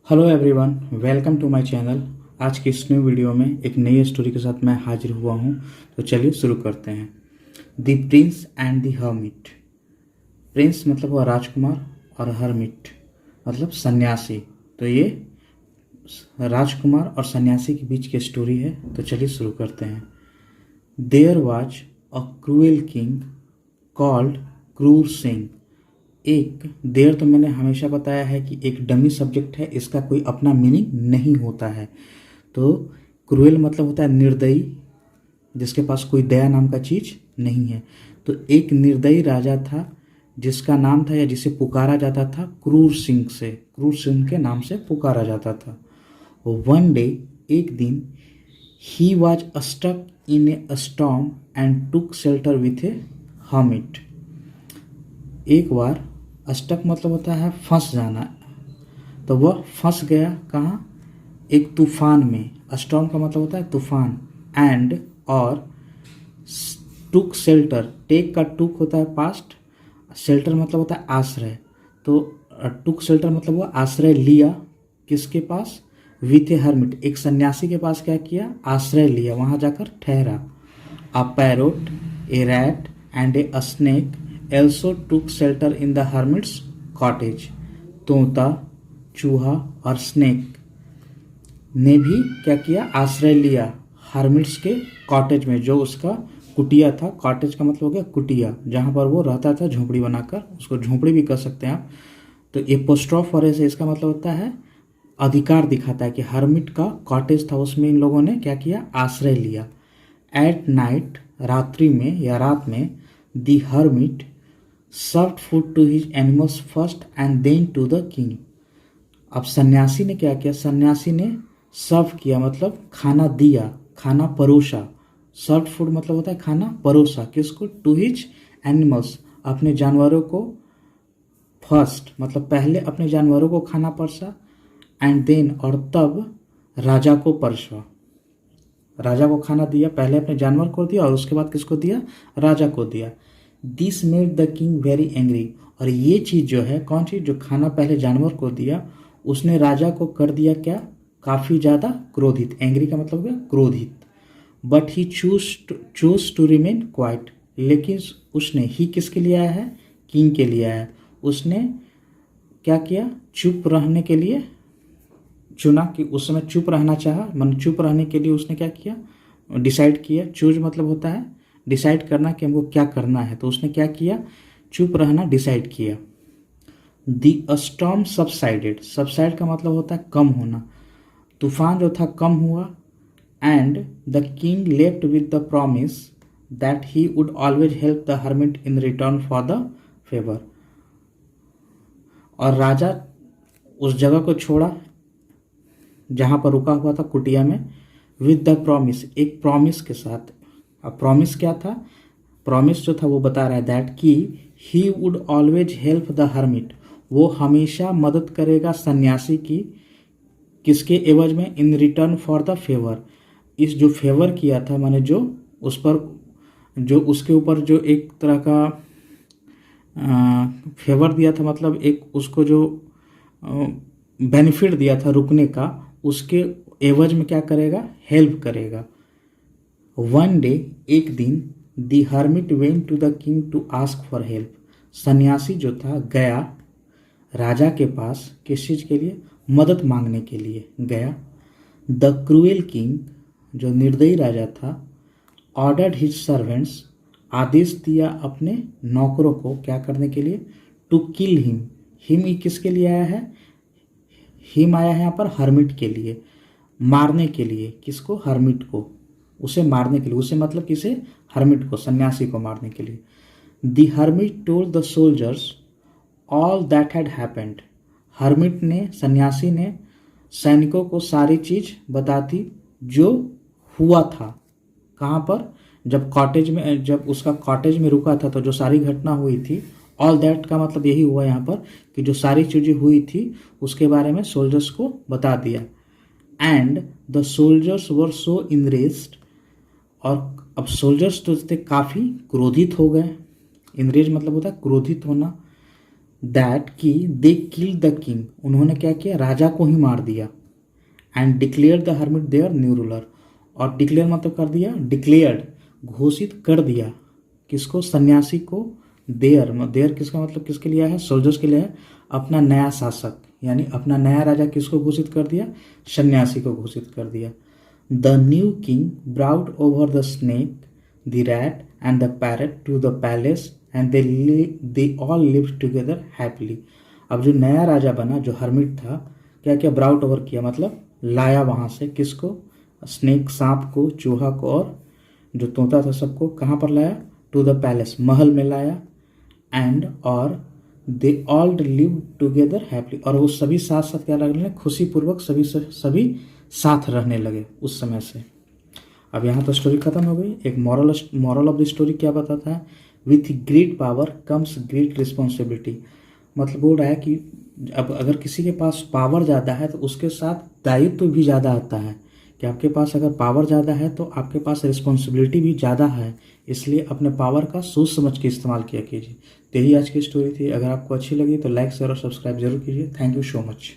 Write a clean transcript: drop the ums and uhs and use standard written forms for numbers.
Hello everyone, welcome to my channel. आज की इस न्यू वीडियो में एक नई स्टोरी के साथ मैं हाजिर हुआ हूँ। तो चलिए शुरू करते हैं। The Prince and the hermit. Prince मतलब हुआ राजकुमार और हर्मिट मतलब सन्यासी। तो ये राजकुमार और सन्यासी के बीच की स्टोरी है। तो चलिए शुरू करते हैं। There was a cruel king called Krur Singh. एक देर तो मैंने हमेशा बताया है कि एक डमी सब्जेक्ट है, इसका कोई अपना मीनिंग नहीं होता है। तो क्रूएल मतलब होता है निर्दयी, जिसके पास कोई दया नाम का चीज नहीं है। तो एक निर्दयी राजा था जिसका नाम था या जिसे पुकारा जाता था क्रूर सिंह से, क्रूर सिंह के नाम से पुकारा जाता था। वन डे एक दिन he was stuck in a storm and took shelter with a hermit. एक बार स्टक मतलब होता है फंस जाना, तो वह फंस गया कहाँ? एक तूफान में। स्टॉर्म का मतलब होता है तूफान। एंड और टुक शेल्टर, टेक का टुक होता है पास्ट, शेल्टर मतलब होता है आश्रय। तो टुक शेल्टर मतलब वो आश्रय लिया किसके पास? विथ ए हर्मिट, एक सन्यासी के पास क्या किया? आश्रय लिया, वहां जाकर ठहरा। A parrot, a rat and a snake also took shelter in the hermit's cottage। तोता, चूहा और स्नेक ने भी क्या किया? आश्रय लिया हर्मिट्स के कॉटेज में, जो उसका कुटिया था। कॉटेज का मतलब हो गया कुटिया, जहां पर वो रहता था झोपड़ी बनाकर। उसको झोपड़ी भी कह सकते हैं आप। तो एपोस्ट्रोफ और ऐसे इसका मतलब होता है अधिकार दिखाता है कि हर्मिट का कॉटेज था, उसमें इन लोगों ने क्या किया? आश्रय लिया। एट नाइट, रात्रि में या रात में, the hermit served food to his animals first and then to the king. अब सन्यासी ने क्या किया? सन्यासी ने सर्व किया मतलब खाना दिया, खाना परोसा। सर्व फूड मतलब होता है खाना परोसा। किसको? टू हिज एनिमल्स, अपने जानवरों को। फर्स्ट मतलब पहले अपने जानवरों को खाना परसा, एंड देन और तब राजा को परसा। राजा को खाना दिया, पहले अपने जानवर को दिया और उसके बाद किसको दिया? राजा को दिया। This made the king very angry. और ये चीज जो है, कौन चीज? जो खाना पहले जानवर को दिया, उसने राजा को कर दिया क्या? काफी ज्यादा क्रोधित। एंग्री का मतलब है क्रोधित। But he chose to remain quiet. लेकिन उसने, ही किसके लिए आया है? किंग के लिए आया है। उसने क्या किया? चुप रहने के लिए चुना, कि उस समय चुप रहना चाहा। मन चुप रहने के लिए उसने क्या किया? डिसाइड किया। चूज मतलब होता है डिसाइड करना कि हमको क्या करना है। तो उसने क्या किया? चुप रहना डिसाइड किया। The storm subsided. सबसाइड का मतलब होता है कम होना। तूफान जो था कम हुआ। And the king left with the promise that he would always help the hermit in return for the favour. और राजा उस जगह को छोड़ा जहां पर रुका हुआ था, कुटिया में, विद द प्रॉमिस, एक प्रॉमिस के साथ। अब प्रॉमिस क्या था? प्रॉमिस जो था वो बता रहा है दैट कि he would always help the hermit, वो हमेशा मदद करेगा सन्यासी की। किसके एवज में? In return for the favour. इस जो फेवर किया था, माने जो उस पर, जो उसके ऊपर जो एक तरह का फेवर दिया था, मतलब एक उसको जो बेनिफिट दिया था रुकने का, उसके एवज में क्या करेगा? हेल्प करेगा। वन डे, एक दिन, the hermit went to the king to ask for help. सन्यासी जो था गया राजा के पास, किस चीज के लिए? मदद मांगने के लिए गया। द क्रूएल किंग, जो निर्दयी राजा था, ऑर्डर्ड हिज सर्वेंट्स, आदेश दिया अपने नौकरों को क्या करने के लिए? To kill him. हिम किसके लिए आया है? हिम आया है यहाँ पर हर्मिट के लिए, मारने के लिए। किसको? हर्मिट को, उसे मारने के लिए। उसे मतलब किसे? हर्मिट को, सन्यासी को मारने के लिए। The hermit told the soldiers all that had happened. Hermit ने, सन्यासी ने सैनिकों को सारी चीज बताती जो हुआ था। कहाँ पर? जब कॉटेज में, जब उसका कॉटेज में रुका था, तो जो सारी घटना हुई थी। ऑल दैट का मतलब यही हुआ यहाँ पर कि जो सारी चीजें हुई थी उसके बारे में सोल्जर्स को बता दिया। एंड द सोल्जर्स वर सो इनरेज्ड। और अब सोल्जर्स तो थे काफी क्रोधित हो गए। इनरेज मतलब होता है क्रोधित होना। दैट कि दे किल द किंग, उन्होंने क्या किया, राजा को ही मार दिया। And declare the hermit their new ruler, और डिक्लेयर मतलब कर दिया, डिक्लेयर्ड घोषित कर दिया, किसको, सन्यासी को, देयर किसका मतलब किसके लिए है, सोल्जर्स के लिए है, अपना नया शासक, यानी अपना नया राजा किसको घोषित कर दिया, सन्यासी को घोषित कर दिया। The new king brought over the snake, the rat and the parrot to the palace and they all lived together happily. अब जो नया राजा बना, जो हर्मिट था, क्या क्या ब्राउट ओवर किया, मतलब लाया वहाँ से किसको, स्नेक सांप को, चूहा को, और जो तोता था सबको कहाँ पर लाया, टू द पैलेस महल में लाया। एंड और they all live together happily, और वो सभी साथ साथ क्या लगने लगे, खुशी पूर्वक सभी साथ रहने लगे उस समय से। अब यहाँ तो स्टोरी खत्म हो गई। एक मॉरल ऑफ द स्टोरी क्या बताता है, with great power comes great responsibility, मतलब बोल रहा है कि अब अगर किसी के पास पावर ज़्यादा है तो उसके साथ दायित्व भी ज़्यादा आता है, कि आपके पास अगर पावर ज़्यादा है तो आपके पास रिस्पॉन्सिबिलिटी भी ज़्यादा है, इसलिए अपने पावर का सोच समझ के इस्तेमाल किया कीजिए। तो यही आज की स्टोरी थी। अगर आपको अच्छी लगी तो लाइक शेयर और सब्सक्राइब जरूर कीजिए। Thank you so much.